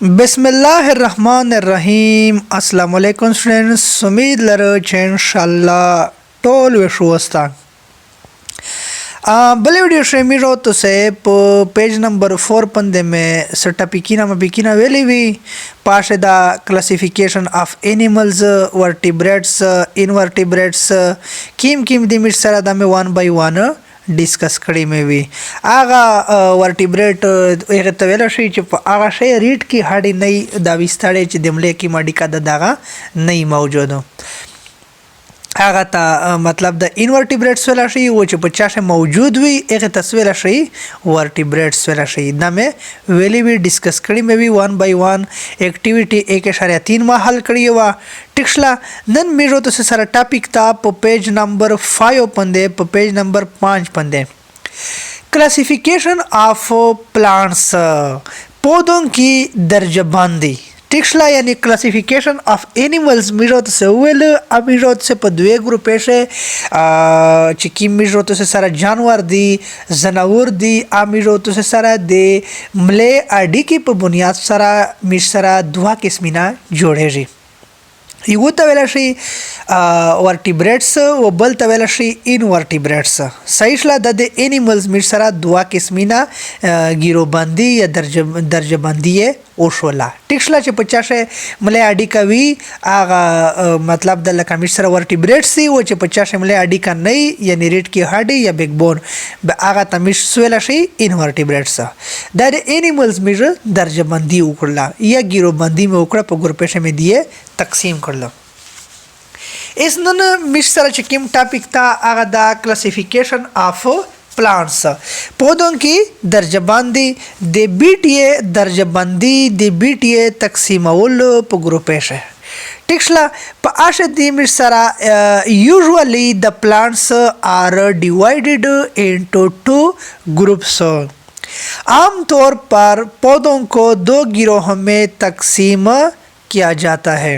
बिस्मिल्लाहिर्रहमानिर्रहीम अस्सलाम वालेकुम स्टूडेंट्स उम्मीद लरो इंशाल्लाह टोल वेशुस्ता बले वीडियो श्रेमीरो तो से पेज नंबर 4 पंदे में सट्टा पिकीना वेली हुई पाशेदा classification of animals vertebrates invertebrates किम दिमिट सरा दमे 1 by 1 डिस्कस कड़ी में भी आगा वर्टिब्रेट एक तवेला शई च आगा शई रीड की हाड़ी नई दा विस्तारे च दिमले की माडी का दागा नहीं मौजूद हो आगा ता मतलब द इनवर्टिब्रेट्स वेला शई वो च 50 मौजूद हुई एक तस्वेला शई वर्टिब्रेट्स वेला शई दा में वेली भी डिस्कस कड़ी में भी 1 by 1 एक्टिविटी 1.3 में हल करी हुआ टिक्सला नन मीरो तो से सारा टॉपिक था पेज नंबर 5 पंदे पेज नंबर 5 पंदे क्लासिफिकेशन ऑफ प्लांट्स पौधों की दर्जाबंदी टिक्सला यानी क्लासिफिकेशन ऑफ एनिमल्स मीरोत से वेल अमीरोत से पदवे ग्रुप ऐसे चिकी मीरोत से सारा जानवर दी जनावर दी अमीरोत से सारा दे मले आडी की बुनियाद सारा मिसरा दुआ किस्मिना जोड़े जी इगो तवेला श्री वर्टिब्रेट्स व बल तवेला श्री इनवर्टिब्रेट्स सहीशला ददे एनिमल्स मिसरा दुआ किस्मिना गिरोबंदी या दर्जबंदी है ओशोला टिक्सला चे 50 मले आडी का वी आगा मतलब द लका मिसरा वर्टिब्रेट्स सी वो चे 50 मले आडी का नई यानी रेट की हाडी या बैकबोन आगा तमिश स्वेला श्री इनवर्टिब्रेट्स ददे एनिमल्स मिसरा दर्जबंदी उकड़ला या गिरोबंदी में उकड़ा पर ग्रुपेश में दिए तकसीम कर लो इस नन मिसरा चिकिम टॉपिक था आगा द क्लासिफिकेशन ऑफ प्लांट्स पौधों की दर्जाबंदी दे बीटीए दर्जाबंदी दे बीटीए तकसीमउल ग्रुपेश है टिक्सला आशे दी मिसरा usually the plants are divided into 2 groups आमतौर पर पौधों को 2 गिरोह में तकसीम किया जाता है।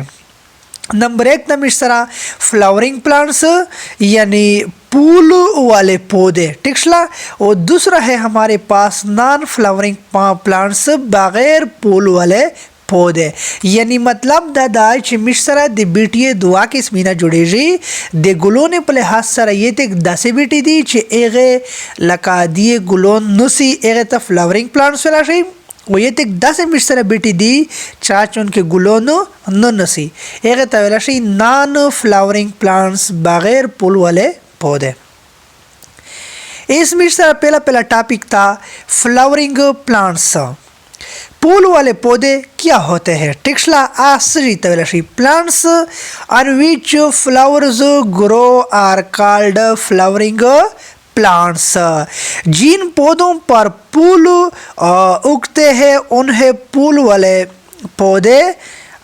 नंबर 1 मिसरा फ्लावरिंग प्लांट्स यानी फूल वाले पौधे टिक्सला और दूसरा है हमारे पास नॉन फ्लावरिंग प्लांट्स बगैर फूल वाले पौधे यानी मतलब दादा मिसरा दे बीटिए दुआ के स्मीना जुड़े जी दे गुलोने पले हाथ सरा ये ते 10 बीटी दी चे एगे लका दिए गुलोन नुसी एगे ता फ्लावरिंग प्लांट्स वाला शी वो ये तक 10 मिसरा बेटी दी चाच उनके गुलोनो न नसी एक Tavela she non flowering plants बगैर फूल वाले पौधे इस मिसरा पहला टॉपिक था फ्लावरिंग प्लांट्स फूल वाले पौधे क्या होते हैं टिक्सला आसरी तवेला शी plants on which flowers grow are called flowering plants जिन पौधों पर फूल उगते हैं उन्हें फूल वाले पौधे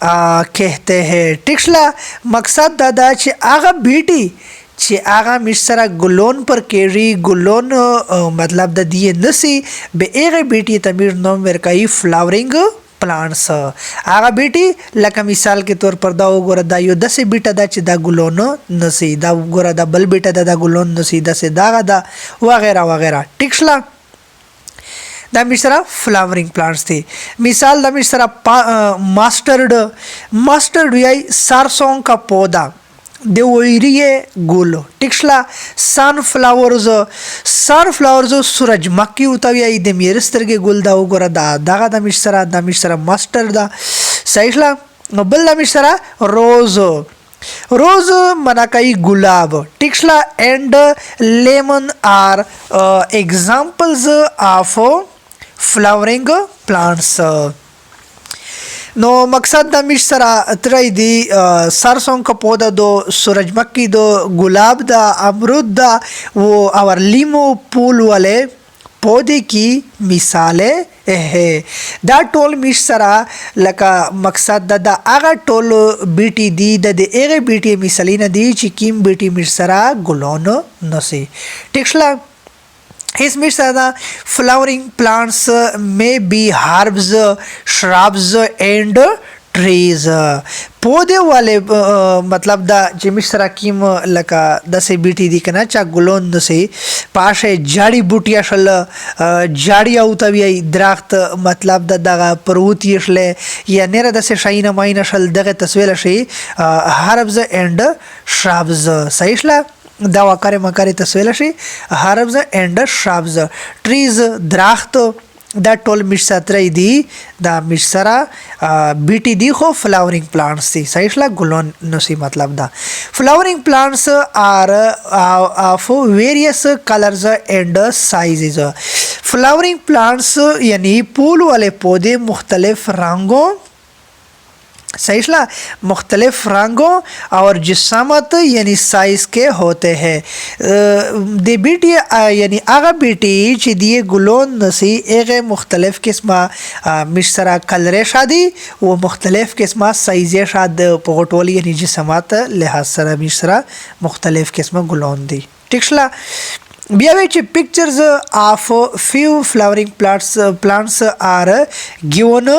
कहते हैं टिक्सला मकसद दादा चे आगा बीटी चे आगा मिसरा गुलोन पर केरी गुलोन मतलब द दिए नसी बे एगे बीटी तमीर नो मेरे का ही फ्लावरिंग प्लांट्स आगा बेटी लका मिसाल के तौर पर दा गोरा दा यो 10 बीटा दा चे दा गुलोनो नसी दा गोरा दा बल बेटा दा गुलोन नसी दा से दागा दा वगैरह वगैरह टिक्सला दा मिसरा फ्लावरिंग प्लांट्स थी मिसाल दा मिसरा मास्टर्ड याई सरसों का पौधा देवोरिये गुल टिक्सला सनफ्लावर्स सूरजमुखी उताविया इदे मेरस्तर के गुल दा उगोरा दागा दा मिसरा मास्टर दा सहीला बल दा मिसरा रोज मनाकाई गुलाब टिक्सला and lemon are examples of flowering plants नो मकसद दा मिसरा अतराई दी सरसों का पौधा दो सूरजमुखी दो गुलाब दा अमरूद दा वो और लीमो फूल वाले पौधे की मिसालें है दा टोल मिसरा लका मकसद दा आगा टोल बीटी दी दे एगे बीटी मिसलीना दी चिकिम बीटी मिसरा गुलोनो नसी टिक्सला इस मिसरा फ्लावरिंग प्लांट्स में बी हर्ब्स shrubs and ट्रीज पौधे वाले मतलब दा जिमिसरा कीम लका दसे बीटी दी कना चा गुलोन दसे पाशे जाड़ी बूटिया शल जाड़ी आउतवी द्राख्त मतलब दगा प्रवृत्ति शले या नेरा दसे शाइना माइना शल दगे तस्वेला शे हर्ब्स एंड श्रब्स सहीशला दावा करे मकारे तस्वेला शे हर्ब्स एंड श्रब्स ट्रीज द्राख्त दा टोल मिश्रा दी दा मिश्रा बीटी दी खो फ्लावरिंग प्लांट्स थी सहीशला गुलोन नसी मतलब दा flowering plants are of various colours and sizes flowering plants यानी फूल वाले पौधे मुख्तलिफ रंगों सहीशला मुख्तलिफ रंगों और जिसामत यानी साइज़ के होते हैं दे बीटी यानी आगा बीटी ची दिए गुलोन नसी एक मुख्तलिफ किस्मा मिश्रा कलरे शादी वो मुख्तलिफ किस्मा साइज़े शाद पगोटोली यानी जिसामत लिहाज सरा मिश्रा मुख्तलिफ किस्मा गुलोन दी टिक्सला बियावेच pictures of few flowering plants are given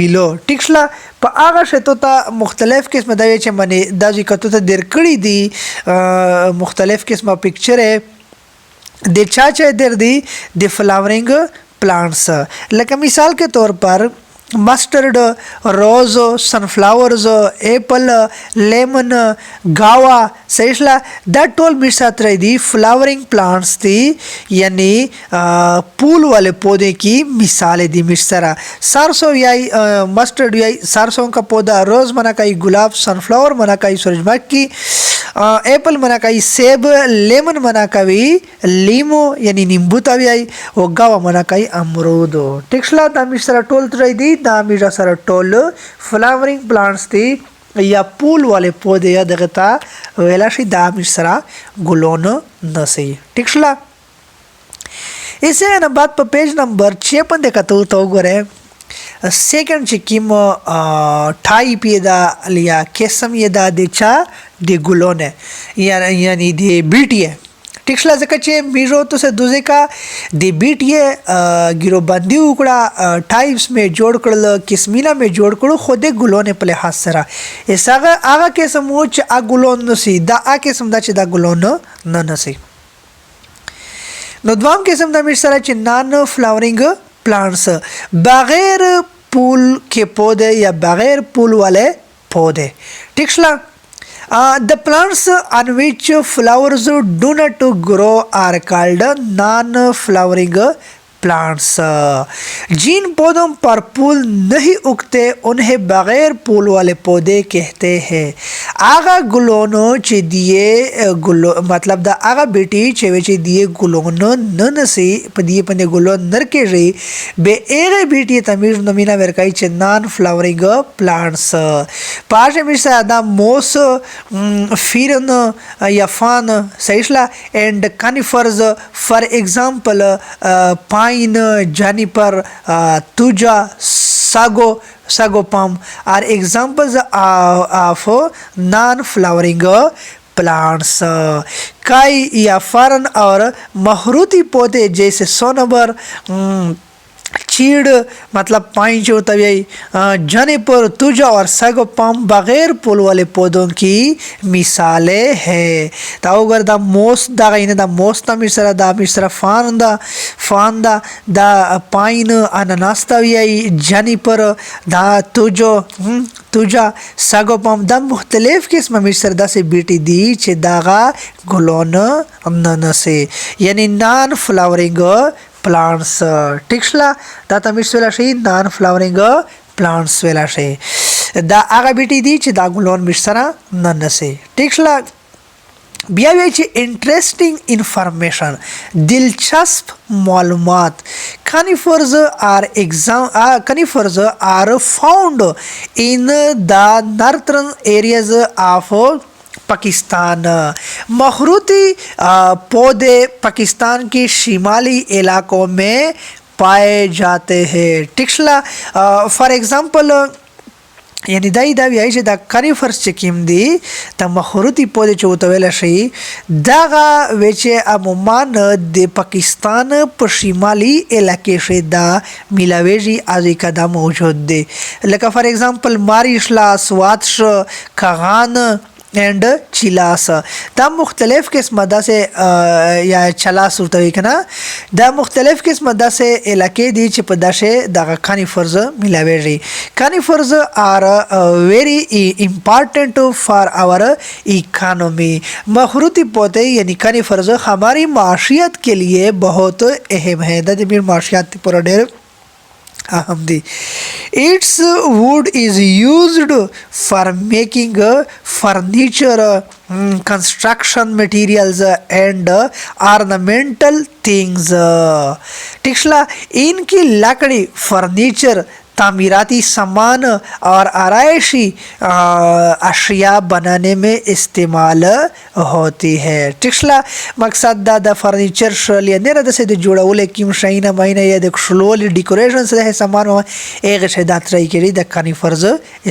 below टिक्सला په هغه شتو ته مختلف قسمه د چې منی د ذکرته ته در کړی دي مختلف قسمه پکچر د چا در دی د فلاورنگ پلانٹس لکه مثال کے طور پر मस्टर्ड रोज सनफ्लावर्स एप्पल लेमन गावा सहीशला दैट टोल मिसात रही दी फ्लावरिंग प्लांट्स थी यानी फूल वाले पौधे की मिसालें दी मिश्रा सरसों याई मस्टर्ड याई सरसों का पौधा रोज मना काई गुलाब सनफ्लावर मना काई सूरजमुखी एप्पल मना काई सेब लेमन मना काई लीमो यानी नींबू तावी वो गावा मना काई अमरूद टिक्सला दा मिश्रा टोल रही दी दा Mishra sir toll flowering plants थी या फूल वाले पौधे या दगता वेलाशी दा मिश्रा गुलोन नसी टिक्सला इसे न बात पर पेज नंबर 56 देखा तो गोरे सेकंड चिकिम ठाई पियदा लिया केसम यदा देचा दे गुलोने यानी दे बीटिए टिक्सला जकचे मीरो तो से दूजे का दे बीटिए गिरो बंदी उकड़ा टाइप्स में जोड़ कर किस्मीना में जोड़ कर खुदे गुलोने पले हाथ सरा ऐसा आगा केसम उच आ गुलोन नसी दा आ केसम दा दा गुलोन न नसी नदवाम केसम दा मिसरा च नॉन फ्लावरिंग प्लांट्स बगैर फूल के पौधे या बगैर फूल वाले पौधे टिक्सला the plants on which flowers do not grow are called non-flowering plants जिन पौधों पर फूल नहीं उगते उन्हें बगैर फूल वाले पौधे कहते हैं आगा गुलोनो चे दिए गुलो मतलब दा आगा बेटी चेवे चे दिए गुलोनो नन से पदिए पने गुलो नर के रे बे एगे बेटी तमीर नमीना वेरकाई चे नॉन फ्लावरिंग प्लांट्स पाशे मिसा दा मोस फिरन या फान सहीशला एंड कानिफर्स फॉर एग्जांपल पाइन जनिपर तुजा sago palm are examples of non-flowering plants कई या फरन और महरूती पौधे जैसे सोनबर चीड़ मतलब पाइन जो तभी जनिपर तुजा और सगो पम बगैर फूल वाले पौधों की मिसालें हैं ताऊ अगर दा मोस्ट दा गई दा मोस्ट दा मिश्रा फांदा दा पाइन अनानास तभी जनिपर दा तुजा सगो पम दा मुख्तलिफ किस्म मिश्र दा से बीटी दी चे दागा गुलोन नन से यानी नॉन फ्लावरिंग प्लांट्स टिक्सला दाता मिश्वेला शे नॉन फ्लावरिंग प्लांट्स वेला शे दा आगा बेटी दी चे दा गुलोन मिश्रा नन से टिक्सला बियावेची इंटरेस्टिंग इंफॉर्मेशन दिलचस्प मालूमात conifers are found in the northern areas of Pakistan महरूती पौधे पाकिस्तान के शिमाली इलाकों में पाए जाते हैं टिक्सला for example یعنی دا وایي چې دا کانیفرس چې کوم دي د مخروطي پودې چې ورته ویلی شي دغه وی چې عموما د پاکستان په شمالي علاقې کې دا میلاویږي از که دا موجود دی لکه فار ایگزامپل ماریشلا سواتش کاغان اینڈ چیلاس دا مختلف قسمه داسې یا چلاس ورته وایي که نه دا مختلف قسمه داسې علاقې دي چې په داسې دغه کانیفرز میلاویږي کانیفرز آر ویری امپارٹنٹ فار آور اکانومی مخروطی پودے یعنی کانیفرز ہماری معاشیت کے لیے بہت اہم ہے دا د معاشیات پر ډېر اہم دی its wood is used for making furniture construction materials and ornamental things ٹھیک شلا ان کی لکڑی فرنیچر تعمیراتی سامان اور آرائشی اشیاء بنانے میں استعمال ہوتی ہے ٹھیک شلا مقصد دا فرنیچر شل یا نه د سې د جوړول کیم شاینه ماینه یا د شلول ډیکوریشن سره سامان ایغه شه د ترای کړي د کانیفرز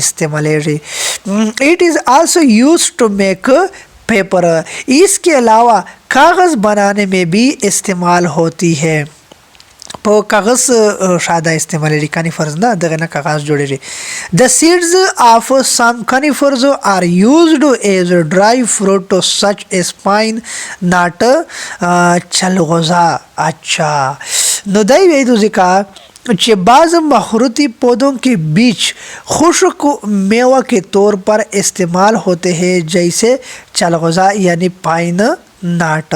استعمالېږي اٹ از آلسو یوز ٹو میک پیپر اس کے علاوہ کاغذ بنانے میں بھی استعمال ہوتی ہے په کاغذ شاده استعمالېږي کانیفرز نه دغه نه کاغذ جوړېږي د سیډز آف سم کانیفرز آر یوزډ ایز ډرای فروټ سچ ایز پاین ناٹ چلغوزا اچھا نو دای ویدو ذکر چې بعض مخروطی پودوں کے بیچ خشک میوہ کے طور پر استعمال ہوتے ہیں جیسے چلغوزا یعنی پائن ناٹ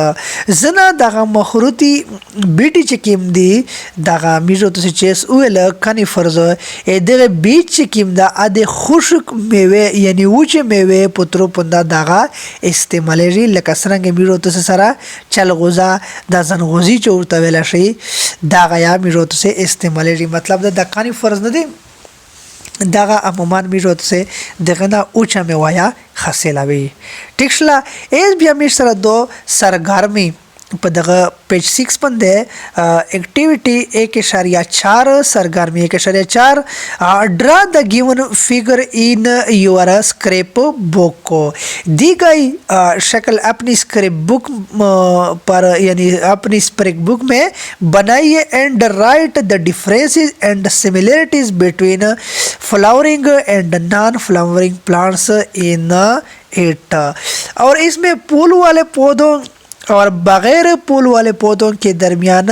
زنا دغه مخروطی بیٹی چې کیم دی دغه میژو ته چیس اویل کانیفرز دغه بیچ چې کیم دا د خشک میوه یعنی وچه میوه پترو پندا دغه استعمالېږي لکه څنګه میژو ته سره چلغوزا د زنغوزي چورته ویل شي دغه یا میژو ته استعمالېږي مطلب د کانیفرز نه دی دغه عموما میژو ته دغه نه اوچه میوه حاصلوي ٹھیک شلا ایس بیا میش سره دو سرگرمی په دغه پیج 6 باندې ایکټیویټي 1.4 سرگرمی 1.4 ڈرا د گیون فگر ان یور اسکریپ بک دی گئی شکل اپنی اسکریپ بک پر یعنی اپنی اسکریپ بک میں بنائیے اینڈ رائٹ دا ڈفرینسز اینڈ سملیرٹیز بٹوین فلاورنگ اینڈ نان فلاورنگ پلانٹس ان اٹ اور اس میں پھول والے پودوں اور بغیر پھول والے پودوں کے درمیان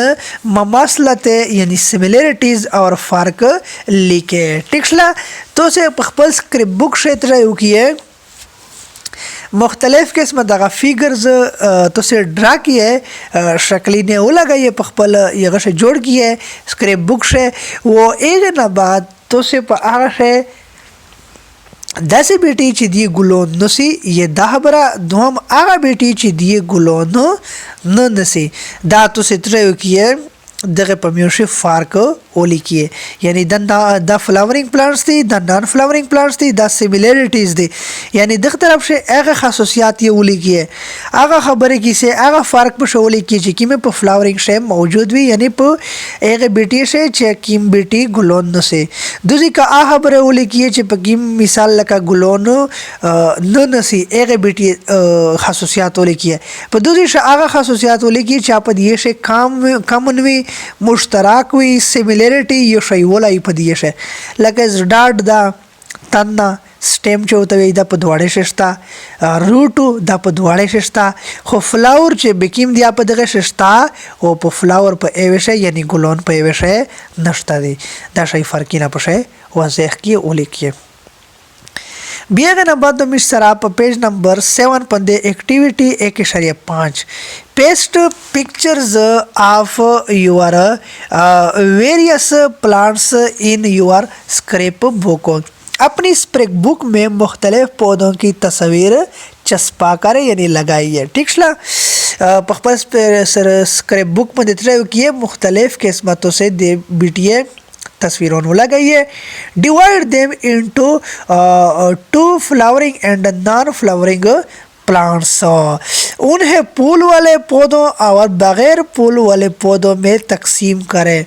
مماثلتیں یعنی سملیرٹیز اور فرق لکھے ٹھیک شلا تو سے خپل اسکریپ بک شیتر یو کیے مختلف قسم دغه فیگرز تو سے ڈرا کیے شکلی نے وہ لگائیے خپل یغه سے جوڑ کیے اسکریپ بک سے وہ ایک نہ بعد تو سے آگے داسې بیٹی چې دی ګلون نسی یہ دا خبره دوم هغه بیٹی چې دی ګلون نه نسی دا تو ستریو کیه دغه پمیوشي فرق ولیکئ یعنی دا فلاورینگ پلانٹس دي دا نان فلاورینگ پلانٹس دي دا سیمیلریټیز دي یعنی دغه طرف شه هغه خاصیات یې ولیکئ هغه خبره کیسه هغه فرق په شو ولیکئ چې کیمه په فلاورینگ شه موجود وي یعنی په هغه بیٹی شه چې کیم بیٹی ګلون نسی دوی کا هغه خبره ولیکئ چې په کیم مثال لکه ګلون نه نسی هغه بیٹی خاصیات ولیکئ په دوی شه هغه خاصیات ولیکئ چې په دې شه کامن وي مشترک وي سیمیلریټي یو شی ولای په دی شه لکه زډاډ دا تنه سټیم چوته وي دا په دواړه ششتا روټو دا په دواړه ششتا خو فلاور چې بکیم دی په دغه ششتا او په فلاور په ایوشه یعنی ګلون په ایوشه نشتا دی دا شی فرق نه پشه واضح کی ولیکي بیا غنه بعد مش سره په پیج نمبر 7 باندې ایکټیویټي 1.5 پیسٹ پکچرز آف یور ویریس پلانٹس ان یور اسکریپ بک اپنی اسکریپ بک میں مختلف پودوں کی تصویر چسپا کر یعنی لگائیے ٹھیک شلا خپل اسکریپ بک میں دیتے رہے کہ مختلف قسمتوں سے دے بیٹیے تصویروں لگائیے ڈیوائڈ دیم انٹو 2 فلاورنگ اینڈ نان فلاورنگ پلانٹس انہیں پھول والے پودوں اور بغیر پھول والے پودوں میں تقسیم کریں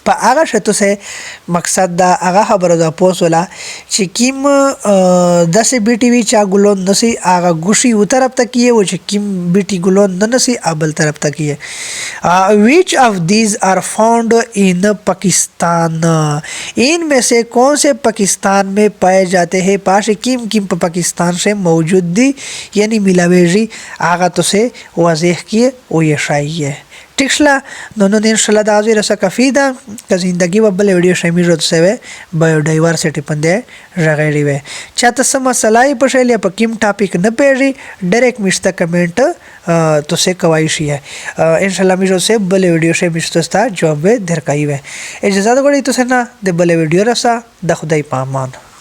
په هغه شتو سه مقصد دا هغه خبره دا پوسولا چې کیم داسې بیټي وی چا ګلون نسی هغه ګوشي و طرف ته کیه و چې کیم بیټي ګلون نه نسی ابل طرف ته کیه which of these are found in Pakistan इनमें से कौन से पाकिस्तान में पाए जाते हैं पास किम किम पाकिस्तान से मौजूद दी यानी मिलावेजी आगा तो से वाजह किए वो ये शाही है टिक्सला दोनों दिन इंशाल्लाह दाज़ी रसा कफीदा का ज़िंदगी वब्बल वीडियो शमीरत से वे बायोडाइवर्सिटी पंदे रगेरी वे चाहता समा सलाई पशेलिया पर किम टॉपिक न पेरी डायरेक्ट मिस्ता कमेंट तो से कवाइशी है इंशाल्लाह मिरो से बले वीडियो से मिस्ता जवाब वे धरकाई वे इजाज़त गड़ी तो से ना दे बले वीडियो रसा द खुदाई पामान